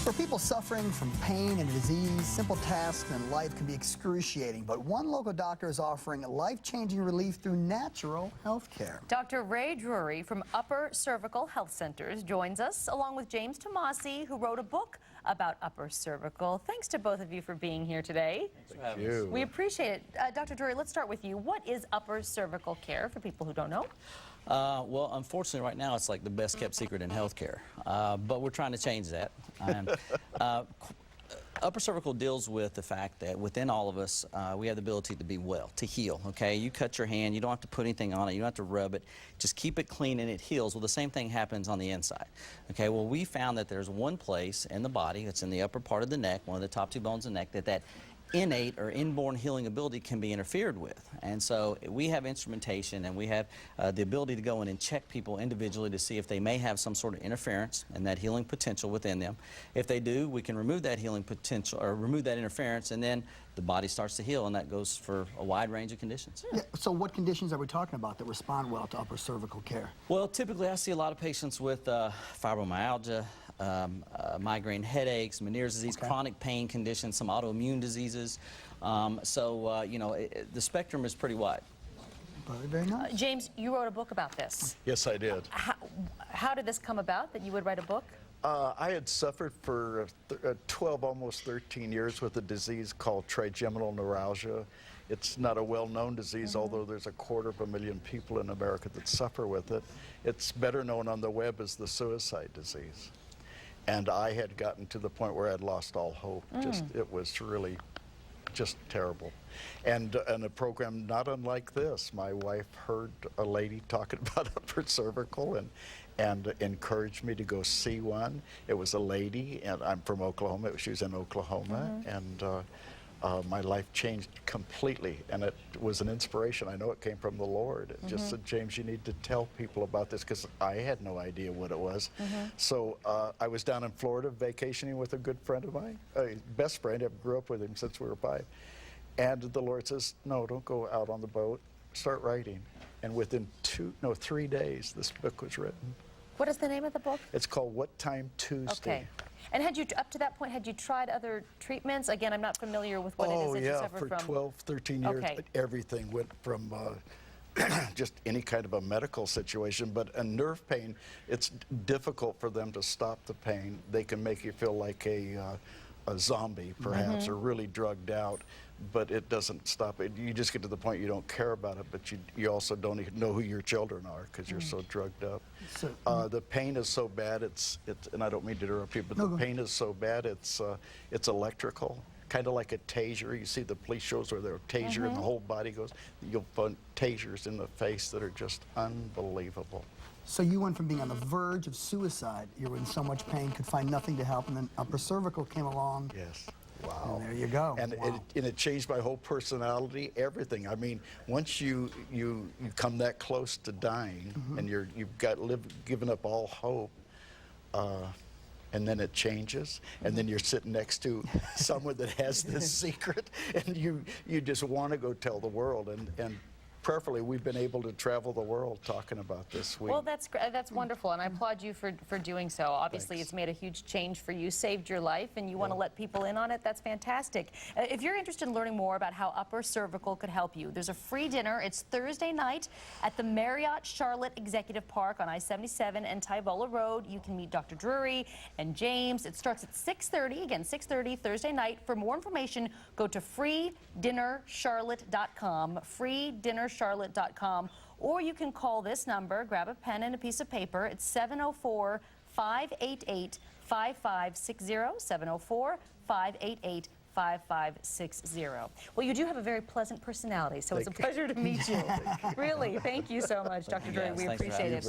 For people suffering from pain and disease, simple tasks in life can be excruciating, but one local doctor is offering life-changing relief through natural health care. Dr. Ray Drury from Upper Cervical Health Centers joins us, along with James Tomasi, who wrote a book about upper cervical. Thanks to both of you for being here today. Thank you. We appreciate it. Dr. Drury, let's start with you. What is upper cervical care for people who don't know? Well, unfortunately, right now it's like the best kept secret in healthcare, but we're trying to change that. Upper cervical deals with the fact that within all of us, we have the ability to be well, to heal, okay? You cut your hand, you don't have to put anything on it, you don't have to rub it, just keep it clean and it heals. Well, the same thing happens on the inside, okay? Well, we found that there's one place in the body, it's in the upper part of the neck, one of the top two bones of the neck, that innate or inborn healing ability can be interfered with. And so we have instrumentation and we have the ability to go in and check people individually to see if they may have some sort of interference and that healing potential within them. If they do, we can remove that healing potential or remove that interference, and then the body starts to heal, and that goes for a wide range of conditions. Yeah, so what conditions are we talking about that respond well to upper cervical care? Well, typically I see a lot of patients with fibromyalgia, migraine headaches, Meniere's disease, chronic pain conditions, some autoimmune diseases. You know, the spectrum is pretty wide. Very, very nice. James, you wrote a book about this. Yes, I did. How did this come about, that you would write a book? I had suffered for 12, almost 13 years with a disease called trigeminal neuralgia. It's not a well-known disease, although there's 250,000 people in America that suffer with it. It's better known on the web as the suicide disease. And I had gotten to the point where I'd lost all hope. It was really just terrible. And a program not unlike this, my wife heard a lady talking about upper cervical and encouraged me to go see one. It was a lady, and I'm from Oklahoma. She was in Oklahoma, and my life changed completely, and it was an inspiration. I know it came from the Lord. It just said, James, you need to tell people about this, because I had no idea what it was. So I was down in Florida vacationing with a good friend of mine, a best friend. I grew up with him since we were 5. And the Lord says, no, don't go out on the boat. Start writing. And within 3 days, this book was written. What is the name of the book? It's called What Time Tuesday. Okay. And had you, up to that point, had you tried other treatments? Again, I'm not familiar with what it is that you suffer from. For 12, 13 years, everything went from just any kind of a medical situation, but a nerve pain, it's difficult for them to stop the pain. They can make you feel like a zombie, perhaps, or really drugged out, but it doesn't stop it. You just get to the point you don't care about it, but you also don't even know who your children are because you're so drugged up. So, the pain is so bad, and I don't mean to interrupt you, but the pain is so bad, it's electrical. Kind of like a taser. You see the police shows where they're a taser and the whole body goes. You'll find tasers in the face that are just unbelievable. So you went from being on the verge of suicide, you were in so much pain, could find nothing to help, and then upper cervical came along. Yes. Wow. And there you go. And it changed my whole personality, everything. I mean, once you come that close to dying, and you've given up all hope, and then it changes, and then you're sitting next to someone that has this secret, and you just want to go tell the world, and prayerfully, we've been able to travel the world talking about this. Well, that's wonderful, and I applaud you for doing so. Obviously, It's made a huge change for you, saved your life, and you want to let people in on it. That's fantastic. If you're interested in learning more about how upper cervical could help you, there's a free dinner. It's Thursday night at the Marriott Charlotte Executive Park on I-77 and Tyvola Road. You can meet Dr. Drury and James. It starts at 6:30, again, 6:30 Thursday night. For more information, go to freedinnercharlotte.com, freedinnercharlotte.com, or you can call this number, grab a pen and a piece of paper. It's 704-588-5560, 704-588-5560. Well, you do have a very pleasant personality, so it's a pleasure to meet you. Really, thank you so much, Dr. Drury. We appreciate it.